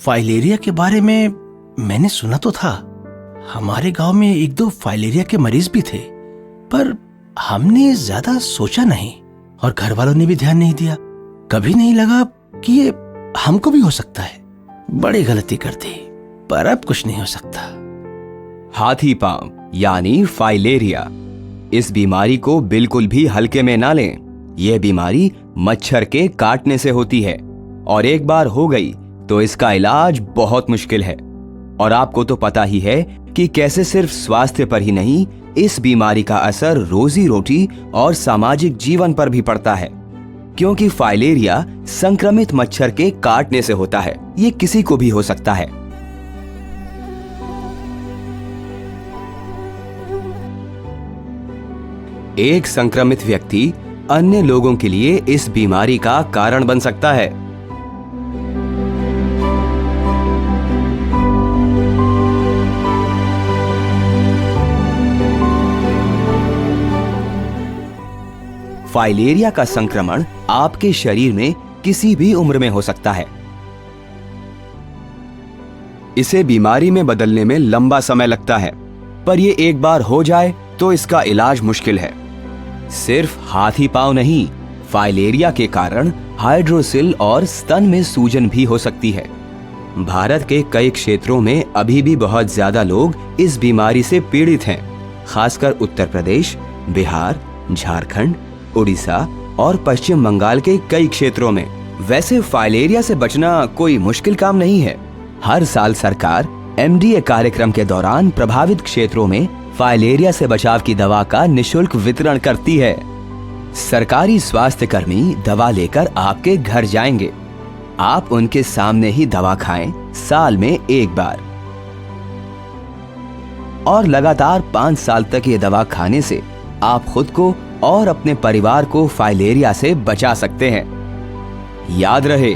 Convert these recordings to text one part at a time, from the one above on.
Filaria के बारे में मैंने सुना तो था। हमारे गांव में एक दो फाइलेरिया के मरीज भी थे, पर हमने ज्यादा सोचा नहीं और घर वालों ने भी ध्यान नहीं दिया। कभी नहीं लगा कि ये हमको भी हो सकता है। बड़ी गलती कर दी, पर अब कुछ नहीं हो सकता। हाथी पांव यानी फाइलेरिया, इस बीमारी को बिल्कुल भी हल्के में ना लें। यह बीमारी मच्छर के काटने से होती है और एक बार हो गई तो इसका इलाज बहुत मुश्किल है। और आपको तो पता ही है कि कैसे सिर्फ स्वास्थ्य पर ही नहीं, इस बीमारी का असर रोजी रोटी और सामाजिक जीवन पर भी पड़ता है, क्योंकि फाइलेरिया संक्रमित मच्छर के काटने से होता है। ये किसी को भी हो सकता है। एक संक्रमित व्यक्ति अन्य लोगों के लिए इस बीमारी का कारण बन सकता है। फाइलेरिया का संक्रमण आपके शरीर में किसी भी उम्र में हो सकता है। इसे बीमारी में बदलने में लंबा समय लगता है, पर यह एक बार हो जाए तो इसका इलाज मुश्किल है। सिर्फ हाथी पांव नहीं, फाइलेरिया के कारण हाइड्रोसिल और स्तन में सूजन भी हो सकती है। भारत के कई क्षेत्रों में अभी भी बहुत ज्यादा लोग इस बीमारी से पीड़ित हैं, खासकर उत्तर प्रदेश, बिहार, झारखंड, उड़ीसा और पश्चिम बंगाल के कई क्षेत्रों में। वैसे फाइलेरिया से बचना कोई मुश्किल काम नहीं है। हर साल सरकार MDA कार्यक्रम के दौरान प्रभावित क्षेत्रों में फाइलेरिया से बचाव की दवा का निशुल्क वितरण करती है। सरकारी स्वास्थ्य कर्मी दवा लेकर आपके घर जाएंगे। आप उनके सामने ही दवा खाएं, साल में एक बार, और लगातार 5 साल तक ये दवा खाने से आप खुद को और अपने परिवार को फाइलेरिया से बचा सकते हैं। याद रहे,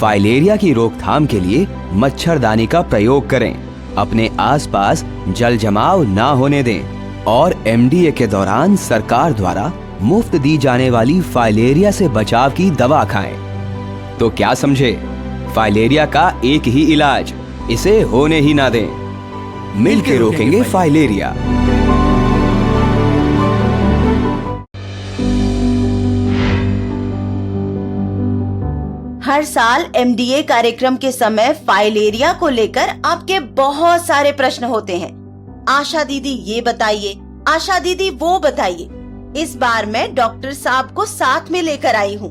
फाइलेरिया की रोकथाम के लिए मच्छरदानी का प्रयोग करें, अपने आसपास जल जमाव ना होने दें और MDA के दौरान सरकार द्वारा मुफ्त दी जाने वाली फाइलेरिया से बचाव की दवा खाएं। तो क्या समझे, फाइलेरिया का एक ही इलाज, इसे होने ही ना दें। मिलकर रोकेंगे फाइलेरिया। हर साल MDA कार्यक्रम के समय फाइलेरिया को लेकर आपके बहुत सारे प्रश्न होते हैं। आशा दीदी ये बताइए, आशा दीदी वो बताइए। इस बार मैं डॉक्टर साहब को साथ में लेकर आई हूँ।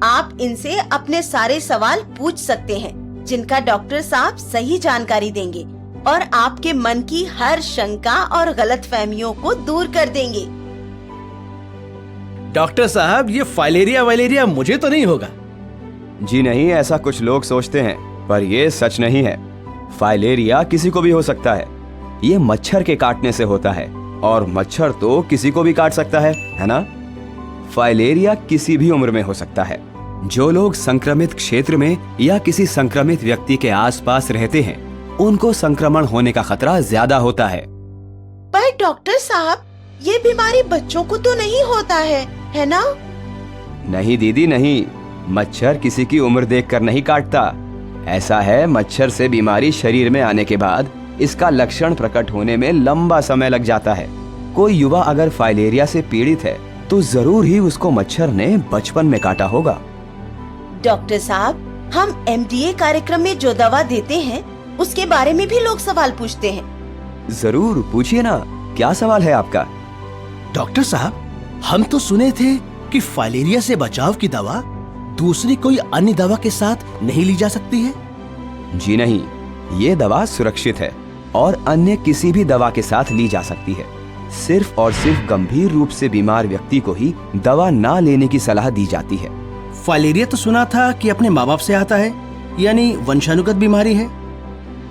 आप इनसे अपने सारे सवाल पूछ सकते हैं, जिनका डॉक्टर साहब सही जानकारी देंगे और आपके मन की हर शंका और गलतफहमियों को दूर कर देंगे। डॉक्टर साहब, ये फाइलेरिया मुझे तो नहीं होगा? जी नहीं, ऐसा कुछ लोग सोचते हैं, पर यह सच नहीं है। फाइलेरिया किसी को भी हो सकता है। ये मच्छर के काटने से होता है और मच्छर तो किसी को भी काट सकता है ना? फाइलेरिया किसी भी उम्र में हो सकता है। जो लोग संक्रमित क्षेत्र में या किसी संक्रमित व्यक्ति के आसपास रहते हैं, उनको संक्रमण होने का खतरा ज्यादा होता है। पर डॉक्टर साहब, ये बीमारी बच्चों को तो नहीं होता है ना? नहीं दीदी, नहीं। मच्छर किसी की उम्र देखकर नहीं काटता। ऐसा है, मच्छर से बीमारी शरीर में आने के बाद इसका लक्षण प्रकट होने में लंबा समय लग जाता है। कोई युवा अगर फाइलेरिया से पीड़ित है तो जरूर ही उसको मच्छर ने बचपन में काटा होगा। डॉक्टर साहब, हम MDA कार्यक्रम में जो दवा देते हैं उसके बारे में भी लोग सवाल पूछते हैं। जरूर पूछिए ना, क्या सवाल है आपका? डॉक्टर साहब, हम तो सुने थे कि फाइलेरिया से बचाव की दवा दूसरी कोई अन्य दवा के साथ नहीं ली जा सकती है। जी नहीं, ये दवा सुरक्षित है और अन्य किसी भी दवा के साथ ली जा सकती है। सिर्फ और सिर्फ गंभीर रूप से बीमार व्यक्ति को ही दवा ना लेने की सलाह दी जाती है। फाइलेरिया तो सुना था कि अपने माँ बाप से आता है, यानी वंशानुगत बीमारी है।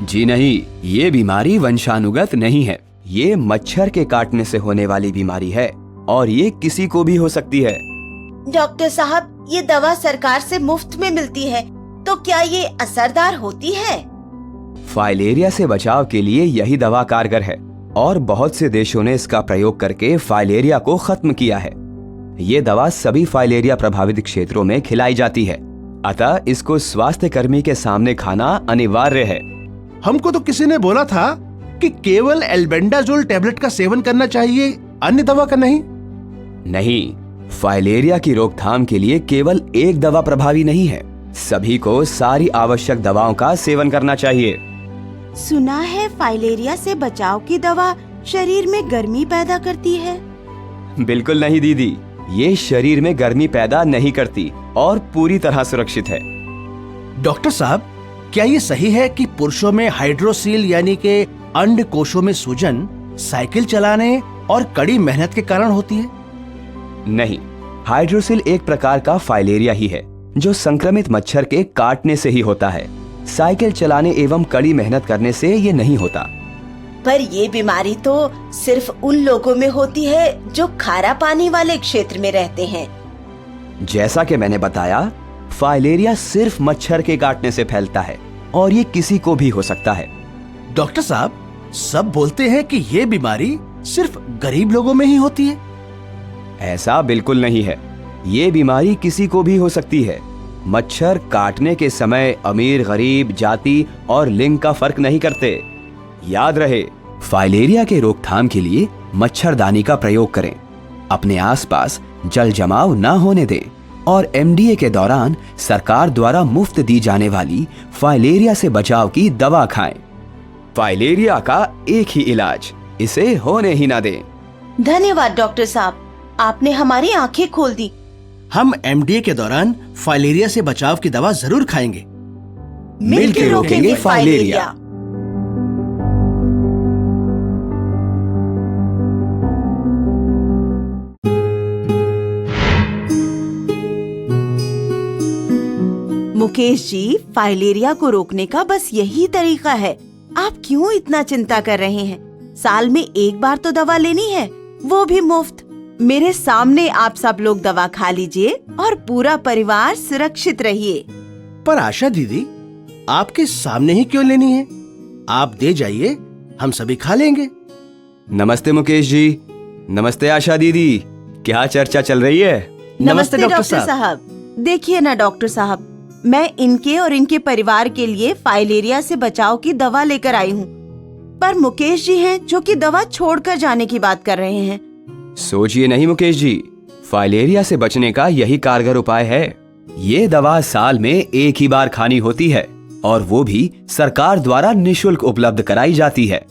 जी नहीं, ये बीमारी वंशानुगत नहीं है। ये मच्छर के काटने से होने वाली बीमारी है और ये किसी को भी हो सकती है। डॉक्टर साहब, ये दवा सरकार से मुफ्त में मिलती है, तो क्या ये असरदार होती है? फाइलेरिया से बचाव के लिए यही दवा कारगर है और बहुत से देशों ने इसका प्रयोग करके फाइलेरिया को खत्म किया है। ये दवा सभी फाइलेरिया प्रभावित क्षेत्रों में खिलाई जाती है अतः इसको स्वास्थ्य कर्मी के सामने खाना अनिवार्य है। हमको तो किसी ने बोला था कि केवल एल्बेंडाजोल टैबलेट का सेवन करना चाहिए, अन्य दवा का नहीं। नहीं, फाइलेरिया की रोकथाम के लिए केवल एक दवा प्रभावी नहीं है, सभी को सारी आवश्यक दवाओं का सेवन करना चाहिए। सुना है फाइलेरिया से बचाव की दवा शरीर में गर्मी पैदा करती है। बिल्कुल नहीं दीदी, ये शरीर में गर्मी पैदा नहीं करती और पूरी तरह सुरक्षित है। डॉक्टर साहब, क्या ये सही है कि पुरुषों में हाइड्रोसील यानी कि अंड कोशों में सूजन साइकिल चलाने और कड़ी मेहनत के कारण होती है? नहीं, हाइड्रोसिल एक प्रकार का फाइलेरिया ही है जो संक्रमित मच्छर के काटने से ही होता है। साइकिल चलाने एवं कड़ी मेहनत करने से ये नहीं होता। पर ये बीमारी तो सिर्फ उन लोगों में होती है जो खारा पानी वाले क्षेत्र में रहते हैं। जैसा कि मैंने बताया, फाइलेरिया सिर्फ मच्छर के काटने से फैलता है और ये किसी को भी हो सकता है। डॉक्टर साहब, सब बोलते हैं कि ये बीमारी सिर्फ गरीब लोगों में ही होती है। ऐसा बिल्कुल नहीं है, ये बीमारी किसी को भी हो सकती है। मच्छर काटने के समय अमीर गरीब जाति और लिंग का फर्क नहीं करते। याद रहे, फाइलेरिया के रोकथाम के लिए मच्छरदानी का प्रयोग करें, अपने आसपास जल जमाव न होने दें और एमडीए के दौरान सरकार द्वारा मुफ्त दी जाने वाली फाइलेरिया से बचाव की दवा खाएं। फाइलेरिया का एक ही इलाज, इसे होने ही ना दें। धन्यवाद डॉक्टर साहब, आपने हमारी आंखें खोल दी। हम एमडीए के दौरान फाइलेरिया से बचाव की दवा जरूर खाएंगे। मिलकर रोकेंगे फाइलेरिया। मुकेश जी, फाइलेरिया को रोकने का बस यही तरीका है। आप क्यों इतना चिंता कर रहे हैं? साल में एक बार तो दवा लेनी है, वो भी मुफ्त। मेरे सामने आप सब लोग दवा खा लीजिए और पूरा परिवार सुरक्षित रहिए। पर आशा दीदी, आपके सामने ही क्यों लेनी है? आप दे जाइए, हम सभी खा लेंगे। नमस्ते मुकेश जी। नमस्ते आशा दीदी, क्या चर्चा चल रही है? नमस्ते डॉक्टर साहब। देखिए ना डॉक्टर साहब, मैं इनके और इनके परिवार के लिए फाइलेरिया से बचाव की दवा लेकर आई हूँ, पर मुकेश जी हैं जो कि दवा छोड़कर जाने की बात कर रहे हैं। सोचिए नहीं मुकेश जी, फाइलेरिया से बचने का यही कारगर उपाय है। ये दवा साल में एक ही बार खानी होती है और वो भी सरकार द्वारा निशुल्क उपलब्ध कराई जाती है।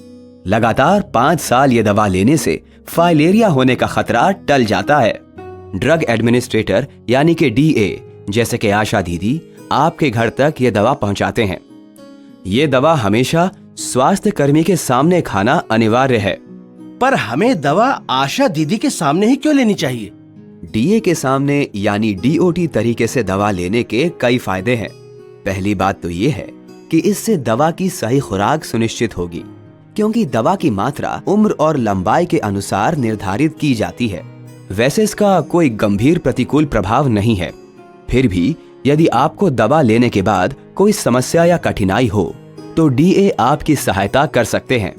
लगातार 5 साल ये दवा लेने से फाइलेरिया होने का खतरा टल जाता है। ड्रग एडमिनिस्ट्रेटर यानी कि डीए जैसे कि आशा दीदी आपके घर तक ये दवा पहुंचाते हैं। ये दवा हमेशा स्वास्थ्य कर्मी के सामने खाना अनिवार्य है। पर हमें दवा आशा दीदी के सामने ही क्यों लेनी चाहिए? डीए के सामने यानी डीओटी तरीके से दवा लेने के कई फायदे हैं। पहली बात तो ये है कि इससे दवा की सही खुराक सुनिश्चित होगी, क्योंकि दवा की मात्रा उम्र और लंबाई के अनुसार निर्धारित की जाती है। वैसे इसका कोई गंभीर प्रतिकूल प्रभाव नहीं है। फिर भी यदि आपको दवा लेने के बाद कोई समस्या या कठिनाई हो तो डीए आपकी सहायता कर सकते हैं।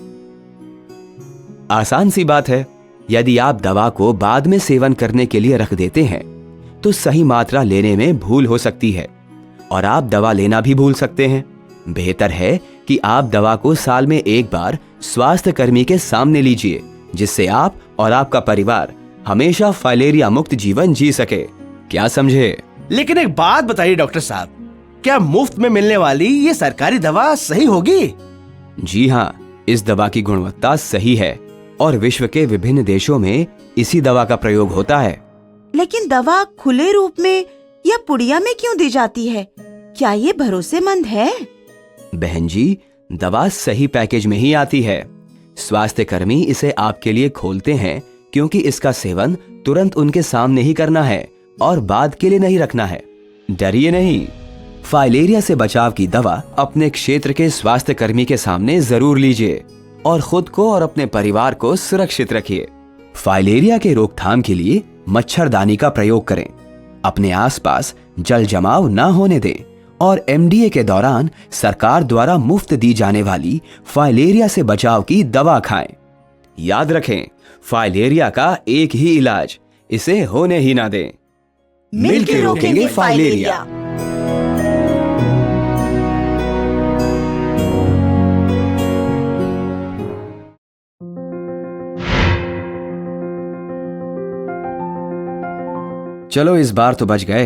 आसान सी बात है, यदि आप दवा को बाद में सेवन करने के लिए रख देते हैं तो सही मात्रा लेने में भूल हो सकती है और आप दवा लेना भी भूल सकते हैं। बेहतर है कि आप दवा को साल में एक बार स्वास्थ्य कर्मी के सामने लीजिए, जिससे आप और आपका परिवार हमेशा फाइलेरिया मुक्त जीवन जी सके। क्या समझे? लेकिन एक बात बताइए डॉक्टर साहब, क्या मुफ्त में मिलने वाली ये सरकारी दवा सही होगी? जी हाँ, इस दवा की गुणवत्ता सही है और विश्व के विभिन्न देशों में इसी दवा का प्रयोग होता है। लेकिन दवा खुले रूप में या पुड़िया में क्यों दी जाती है? क्या ये भरोसेमंद है? बहन जी, दवा सही पैकेज में ही आती है। स्वास्थ्य कर्मी इसे आपके लिए खोलते हैं क्योंकि इसका सेवन तुरंत उनके सामने ही करना है और बाद के लिए नहीं रखना है। डरिए नहीं, फाइलेरिया से बचाव की दवा अपने क्षेत्र के स्वास्थ्य कर्मी के सामने जरूर लीजिए और खुद को और अपने परिवार को सुरक्षित रखिए। फाइलेरिया के रोकथाम के लिए मच्छरदानी का प्रयोग करें, अपने आसपास जल जमाव न होने दें और एमडीए के दौरान सरकार द्वारा मुफ्त दी जाने वाली फाइलेरिया से बचाव की दवा खाएं। याद रखें, फाइलेरिया का एक ही इलाज, इसे होने ही ना दें। मिलकर रोकेंगे फाइलेरिया। चलो इस बार तो बच गए।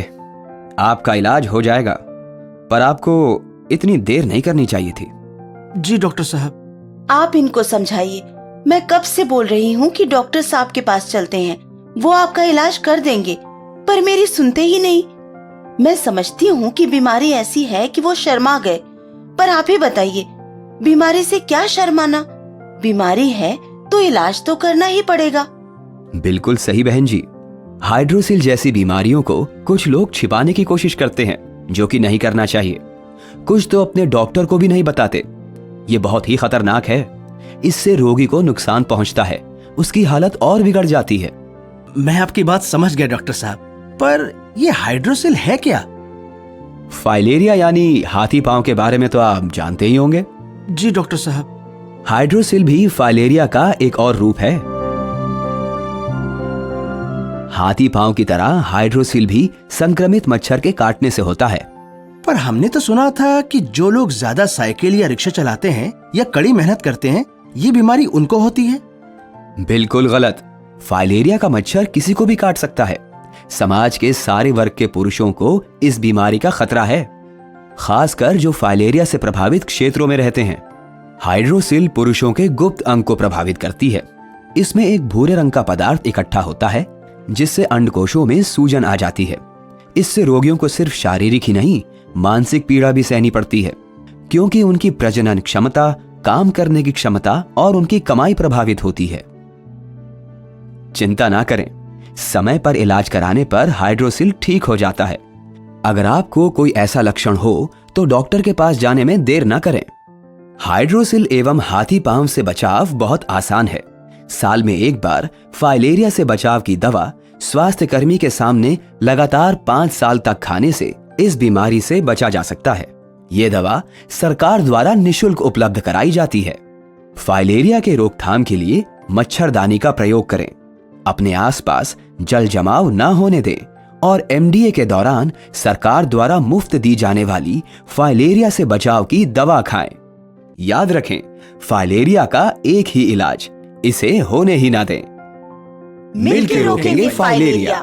आपका इलाज हो जाएगा, पर आपको इतनी देर नहीं करनी चाहिए थी। जी डॉक्टर साहब। आप इनको समझाइए। मैं कब से बोल रही हूँ कि डॉक्टर साहब के पास चलते हैं, वो आपका इलाज कर देंगे, पर मेरी सुनते ही नहीं। मैं समझती हूँ कि बीमारी ऐसी है कि वो शर्मा गए, पर आप ही बताइए, बीमारी से क्या शर्माना? बीमारी है तो इलाज तो करना ही पड़ेगा। बिल्कुल सही बहन जी। हाइड्रोसिल जैसी बीमारियों को कुछ लोग छिपाने की कोशिश करते हैं, जो कि नहीं करना चाहिए। कुछ तो अपने डॉक्टर को भी नहीं बताते। ये बहुत ही खतरनाक है। इससे रोगी को नुकसान पहुंचता है, उसकी हालत और बिगड़ जाती है। मैं आपकी बात समझ गया डॉक्टर साहब, पर ये हाइड्रोसिल है क्या? फाइलेरिया यानी हाथी पांव के बारे में तो आप जानते ही होंगे। जी डॉक्टर साहब। हाइड्रोसिल भी फाइलेरिया का एक और रूप है। हाथी पांव की तरह हाइड्रोसिल भी संक्रमित मच्छर के काटने से होता है। पर हमने तो सुना था कि जो लोग ज्यादा साइकिल या रिक्शा चलाते हैं या कड़ी मेहनत करते हैं, ये बीमारी उनको होती है। बिल्कुल गलत। फाइलेरिया का मच्छर किसी को भी काट सकता है। समाज के सारे वर्ग के पुरुषों को इस बीमारी का खतरा है, खासकर जो फाइलेरिया से प्रभावित क्षेत्रों में रहते हैं। हाइड्रोसिल पुरुषों के गुप्त अंग को प्रभावित करती है। इसमें एक भूरे रंग का पदार्थ इकट्ठा होता है, जिससे अंडकोशों में सूजन आ जाती है। इससे रोगियों को सिर्फ शारीरिक ही नहीं, मानसिक पीड़ा भी सहनी पड़ती है, क्योंकि उनकी प्रजनन क्षमता, काम करने की क्षमता और उनकी कमाई प्रभावित होती है। चिंता ना करें, समय पर इलाज कराने पर हाइड्रोसिल ठीक हो जाता है। अगर आपको कोई ऐसा लक्षण हो तो डॉक्टर के पास जाने में देर ना करें। हाइड्रोसिल एवं हाथी पांव से बचाव बहुत आसान है। साल में एक बार फाइलेरिया से बचाव की दवा स्वास्थ्य कर्मी के सामने लगातार 5 साल तक खाने से इस बीमारी से बचा जा सकता है। ये दवा सरकार द्वारा निशुल्क उपलब्ध कराई जाती है। फाइलेरिया के रोकथाम के लिए मच्छरदानी का प्रयोग करें, अपने आसपास जल जमाव न होने दें और एमडीए के दौरान सरकार द्वारा मुफ्त दी जाने वाली फाइलेरिया से बचाव की दवा खाएं। याद रखें, फाइलेरिया का एक ही इलाज, इसे होने ही ना दें। मिलकर रोकेंगे फाइलेरिया।